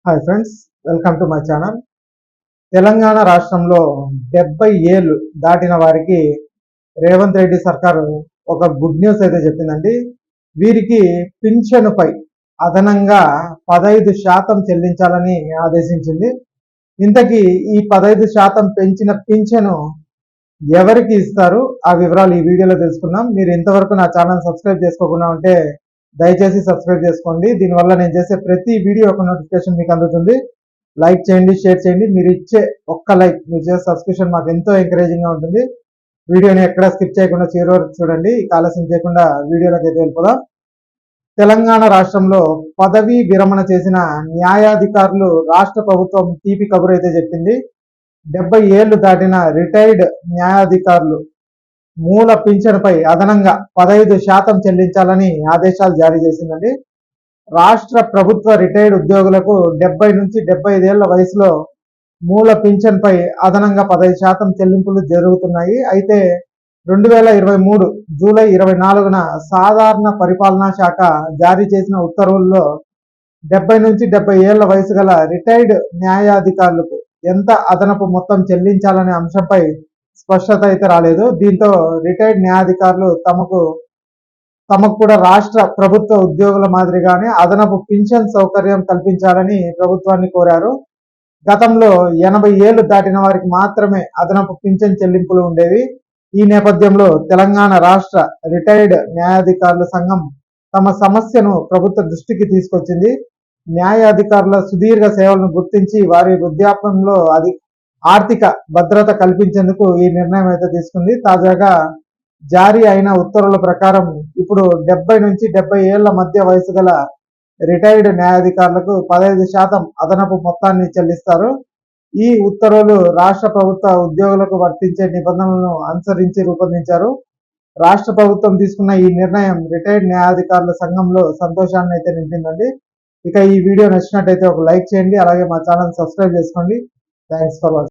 Hi friends, welcome to my channel. Telangana రాష్ట్రంలో 70 ఏళ్ళు దాటిన వారికి రేవంత్ రెడ్డి సర్కారు ఒక గుడ్ న్యూస్ అయితే చెప్పిందండి. వీరికి పింఛనుపై అదనంగా 15% చెల్లించాలని ఆదేశించింది. ఇంతకీ ఈ 15% పెంచిన పింఛను ఎవరికి ఇస్తారు, ఆ వివరాలు ఈ వీడియోలో తెలుసుకుందాం. మీరు ఇంతవరకు నా ఛానల్ సబ్స్క్రైబ్ చేసుకోకుండా ఉంటే దయచేసి సబ్స్క్రైబ్ చేసుకోండి. దీనివల్ల నేను చేసే ప్రతి వీడియో ఒక నోటిఫికేషన్ మీకు అందుతుంది. లైక్ చేయండి, షేర్ చేయండి. మీరు ఇచ్చే ఒక్క లైక్, మీరు చేసే సబ్స్క్రిప్షన్ మాకు ఎంతో ఎంకరేజింగ్గా ఉంటుంది. వీడియోని ఎక్కడ స్కిప్ చేయకుండా చివరి వరకు చూడండి. ఆలస్యం చేయకుండా వీడియోలోకి అయితే వెళ్ళిపోదాం. తెలంగాణ రాష్ట్రంలో పదవీ విరమణ చేసిన న్యాయాధికారులు రాష్ట్ర ప్రభుత్వం తీపి కబురు అయితే చెప్పింది. 70 ఏళ్లు దాటిన రిటైర్డ్ న్యాయాధికారులు మూల పింఛనుపై అదనంగా 15% చెల్లించాలని ఆదేశాలు జారీ చేసిందండి. రాష్ట్ర ప్రభుత్వ రిటైర్డ్ ఉద్యోగులకు 70 నుంచి 75 ఏళ్ల వయసులో మూల పింఛన్పై అదనంగా 15% చెల్లింపులు జరుగుతున్నాయి. అయితే 2023 జూలై 24న సాధారణ పరిపాలనా శాఖ జారీ చేసిన ఉత్తర్వుల్లో 70 నుంచి 70 ఏళ్ల వయసు గల రిటైర్డ్ న్యాయాధికారులకు ఎంత అదనపు మొత్తం చెల్లించాలనే అంశంపై స్పష్టత అయితే రాలేదు. దీంతో రిటైర్డ్ న్యాయాధికారులు తమకు కూడా రాష్ట్ర ప్రభుత్వ ఉద్యోగుల మాదిరిగానే అదనపు పింఛన్ సౌకర్యం కల్పించాలని ప్రభుత్వాన్ని కోరారు. గతంలో 80 ఏళ్లు దాటిన వారికి మాత్రమే అదనపు పింఛన్ చెల్లింపులు ఉండేవి. ఈ నేపథ్యంలో తెలంగాణ రాష్ట్ర రిటైర్డ్ న్యాయాధికారుల సంఘం తమ సమస్యను ప్రభుత్వ దృష్టికి తీసుకొచ్చింది. న్యాయాధికారుల సుదీర్ఘ సేవలను గుర్తించి వారి వృద్ధాప్యంలో ఆర్థిక భద్రత కల్పించేందుకు ఈ నిర్ణయం అయితే తీసుకుంది. తాజాగా జారీ అయిన ఉత్తర్వుల ప్రకారం ఇప్పుడు 70 నుంచి 70 ఏళ్ల మధ్య వయసు గల రిటైర్డ్ న్యాయాధికారులకు 15% అదనపు మొత్తాన్ని చెల్లిస్తారు. ఈ ఉత్తర్వులు రాష్ట్ర ప్రభుత్వ ఉద్యోగులకు వర్తించే నిబంధనలను అనుసరించి రూపొందించారు. రాష్ట్ర ప్రభుత్వం తీసుకున్న ఈ నిర్ణయం రిటైర్డ్ న్యాయాధికారుల సంఘంలో సంతోషాన్ని అయితే నింపిందండి. ఇక ఈ వీడియో నచ్చినట్టయితే ఒక లైక్ చేయండి, అలాగే మా ఛానల్ సబ్స్క్రైబ్ చేసుకోండి. Thanks for watching.